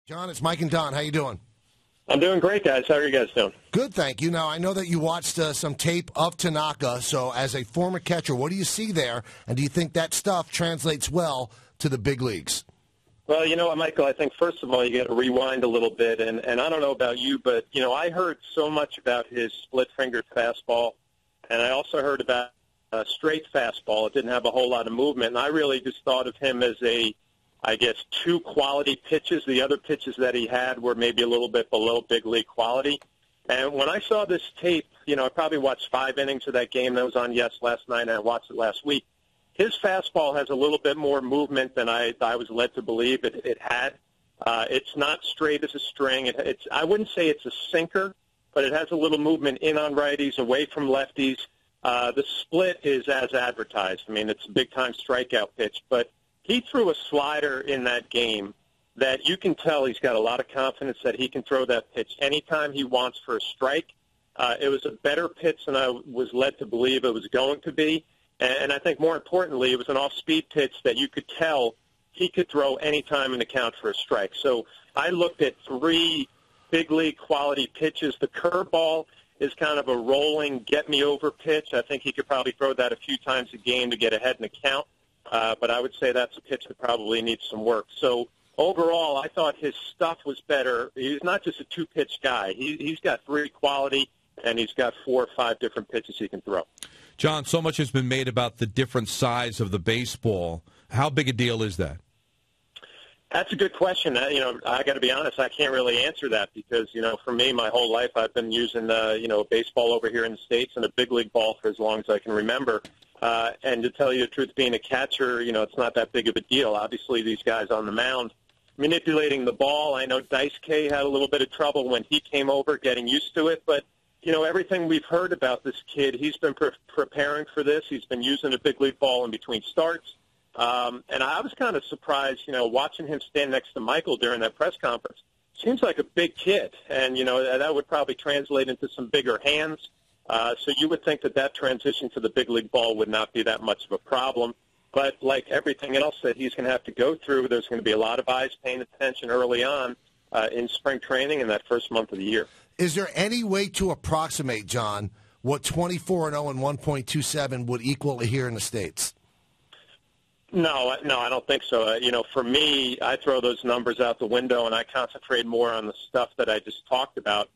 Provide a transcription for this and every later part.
John, it's Mike and Don. How you doing? I'm doing great, guys. How are you guys doing? Good, thank you. Now, I know that you watched some tape of Tanaka, so as a former catcher, what do you see there, and do you think that stuff translates well to the big leagues? Well, you know what, Michael, I think, first of all, you got to rewind a little bit, and I don't know about you, but, you know, I heard so much about his split-fingered fastball, and I also heard about a straight fastball. It didn't have a whole lot of movement, and I really just thought of him as I guess, two quality pitches. The other pitches that he had were maybe a little bit below big league quality. And when I saw this tape, you know, I probably watched 5 innings of that game that was on last night, and I watched it last week. His fastball has a little bit more movement than I was led to believe it had. It's not straight as a string. I wouldn't say it's a sinker, but it has a little movement in on righties, away from lefties. The split is as advertised. I mean, it's a big-time strikeout pitch, but he threw a slider in that game that you can tell he's got a lot of confidence that he can throw that pitch anytime he wants for a strike. It was a better pitch than I was led to believe it was going to be. And I think more importantly, it was an off-speed pitch that you could tell he could throw anytime in the count for a strike. So I looked at 3 big league quality pitches. The curveball is kind of a rolling get-me-over pitch. I think he could probably throw that a few times a game to get ahead in the count. But I would say that's a pitch that probably needs some work. So overall, I thought his stuff was better. He's not just a 2-pitch guy. He's got 3 quality, and he's got 4 or 5 different pitches he can throw. John, so much has been made about the different size of the baseball. How big a deal is that? That's a good question. You know, I got to be honest, I can't really answer that because, you know, for me, my whole life I've been using, you know, baseball over here in the States and a big league ball for as long as I can remember. And to tell you the truth, being a catcher, you know, it's not that big of a deal. Obviously, these guys on the mound manipulating the ball. I know Dice K had a little bit of trouble when he came over getting used to it. But, you know, everything we've heard about this kid, he's been preparing for this. He's been using a big league ball in between starts. And I was kind of surprised, you know, watching him stand next to Michael during that press conference. Seems like a big kid. And, you know, that would probably translate into some bigger hands. So you would think that transition to the big league ball would not be that much of a problem. But like everything else that he's going to have to go through, there's going to be a lot of eyes paying attention early on in spring training in that first month of the year. Is there any way to approximate, John, what 24-0 and 1.27 would equal here in the States? No, I don't think so. You know, for me, I throw those numbers out the window, and I concentrate more on the stuff that I just talked about.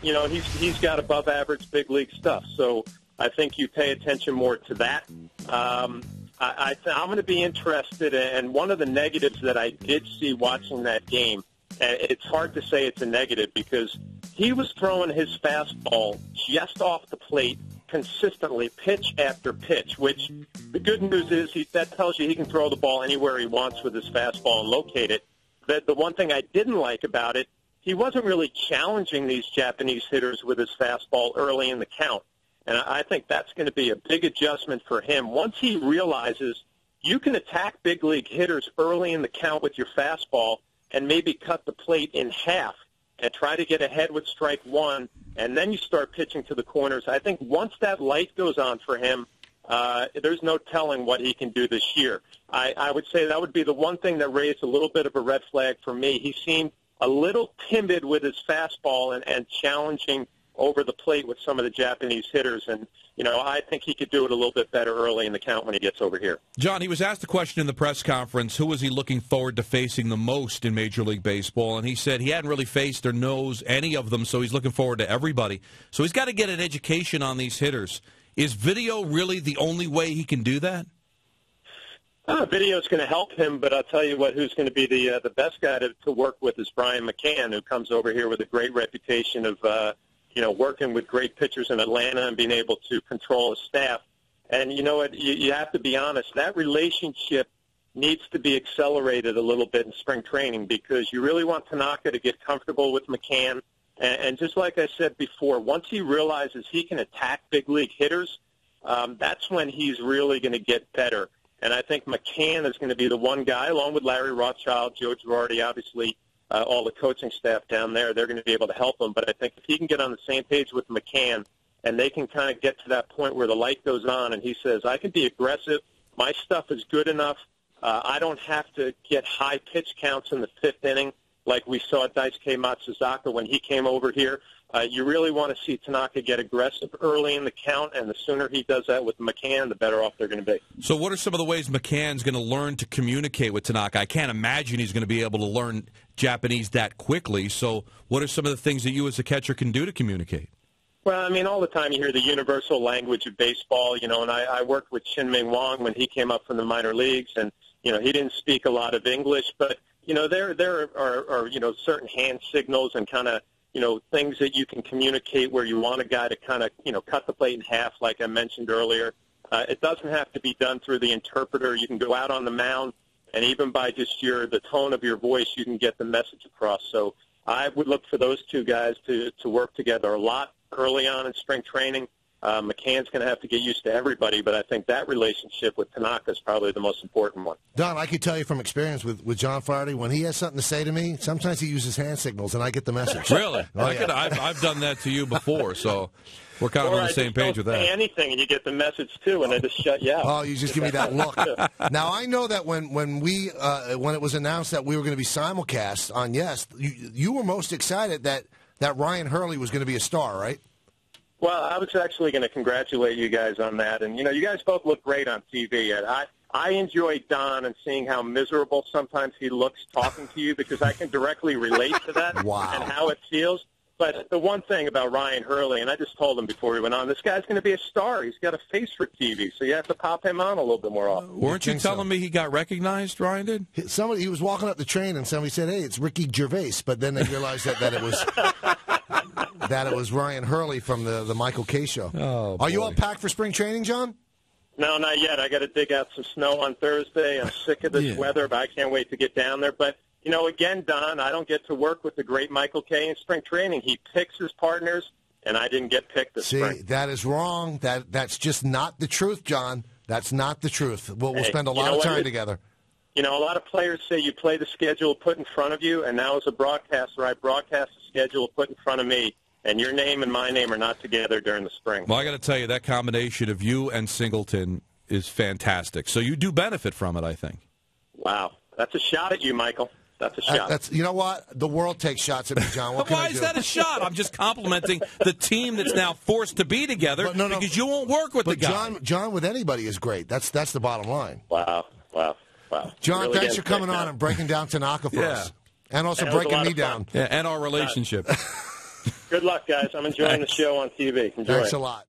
You know, he's got above-average big league stuff, so I think you pay attention more to that. I'm going to be interested, and one of the negatives that I did see watching that game, and it's hard to say it's a negative because he was throwing his fastball just off the plate consistently, pitch after pitch, which the good news is that tells you he can throw the ball anywhere he wants with his fastball and locate it. The one thing I didn't like about it, he wasn't really challenging these Japanese hitters with his fastball early in the count. And I think that's going to be a big adjustment for him. Once he realizes you can attack big league hitters early in the count with your fastball and maybe cut the plate in half and try to get ahead with strike one, and then you start pitching to the corners. I think once that light goes on for him, there's no telling what he can do this year. I would say that would be the one thing that raised a little bit of a red flag for me. He seemed a little timid with his fastball and challenging over the plate with some of the Japanese hitters. And, you know, I think he could do it a little bit better early in the count when he gets over here. John, he was asked the question in the press conference, who was he looking forward to facing the most in Major League Baseball? And he said he hadn't really faced or knows any of them, so he's looking forward to everybody. So he's got to get an education on these hitters. Is video really the only way he can do that? Video is going to help him, but I'll tell you what, who's going to be the best guy to work with is Brian McCann, who comes over here with a great reputation of working with great pitchers in Atlanta and being able to control his staff. And you know what, you have to be honest, that relationship needs to be accelerated a little bit in spring training because you really want Tanaka to get comfortable with McCann. And just like I said before, once he realizes he can attack big league hitters, that's when he's really going to get better. And I think McCann is going to be the one guy, along with Larry Rothschild, Joe Girardi, obviously, all the coaching staff down there, they're going to be able to help him. But I think if he can get on the same page with McCann and they can kind of get to that point where the light goes on and he says, I can be aggressive, my stuff is good enough, I don't have to get high pitch counts in the fifth inning like we saw at Daisuke Matsuzaka when he came over here. You really want to see Tanaka get aggressive early in the count, and the sooner he does that with McCann, the better off they're going to be. So what are some of the ways McCann's going to learn to communicate with Tanaka? I can't imagine he's going to be able to learn Japanese that quickly. So what are some of the things that you as a catcher can do to communicate? Well, I mean, all the time you hear the universal language of baseball, and I worked with Shin-Ming Wong when he came up from the minor leagues, and, he didn't speak a lot of English, but, there are certain hand signals and kind of, things that you can communicate where you want a guy to kind of, cut the plate in half, like I mentioned earlier. It doesn't have to be done through the interpreter. You can go out on the mound, and even by just the tone of your voice, you can get the message across. So I would look for those two guys to work together a lot early on in spring training. McCann's going to have to get used to everybody, but I think that relationship with Tanaka is probably the most important one. Don, I can tell you from experience with John Flaherty, when he has something to say to me, sometimes he uses hand signals, and I get the message. Really? Oh, yeah. I've done that to you before, so we're kind of on the same page with that. Or I just don't say anything, and you get the message, too, and they just shut you out. Oh, you just give me that look. Now, I know that when it was announced that we were going to be simulcast on Yes, you were most excited that Ryan Hurley was going to be a star, right? Well, I was actually going to congratulate you guys on that. And, you guys both look great on TV. And I enjoy Don and seeing how miserable sometimes he looks talking to you because I can directly relate to that Wow. and how it feels. But the one thing about Ryan Hurley, and I just told him before we went on, this guy's going to be a star. He's got a face for TV, so you have to pop him on a little bit more often. Weren't you telling me he got recognized, Ryan did? He was walking up the train, and somebody said, hey, it's Ricky Gervais. But then they realized that it was... that it was Ryan Hurley from the Michael Kay show. Oh, Are you boy. all packed for spring training, John? No, not yet. I got to dig out some snow on Thursday. I'm sick of this weather, but I can't wait to get down there. But, again, Don, I don't get to work with the great Michael Kay in spring training. He picks his partners, and I didn't get picked this spring. See, that is wrong. That's just not the truth, John. That's not the truth. We'll spend a lot of time together. A lot of players say you play the schedule put in front of you, and now as a broadcaster, I broadcast the schedule put in front of me. And your name and my name are not together during the spring. Well, I got to tell you, that combination of you and Singleton is fantastic. So you do benefit from it, I think. Wow. That's a shot at you, Michael. That's a shot. You know what? The world takes shots at me, John. What can Why I is do? that a shot? I'm just complimenting the team that's now forced to be together because you won't work with the guy. John with anybody is great. That's the bottom line. Wow. John, really thanks for coming on and breaking down Tanaka for us. And also breaking me down. Yeah, and our relationship. Good luck, guys. I'm enjoying the show on TV. Enjoy. Thanks a lot.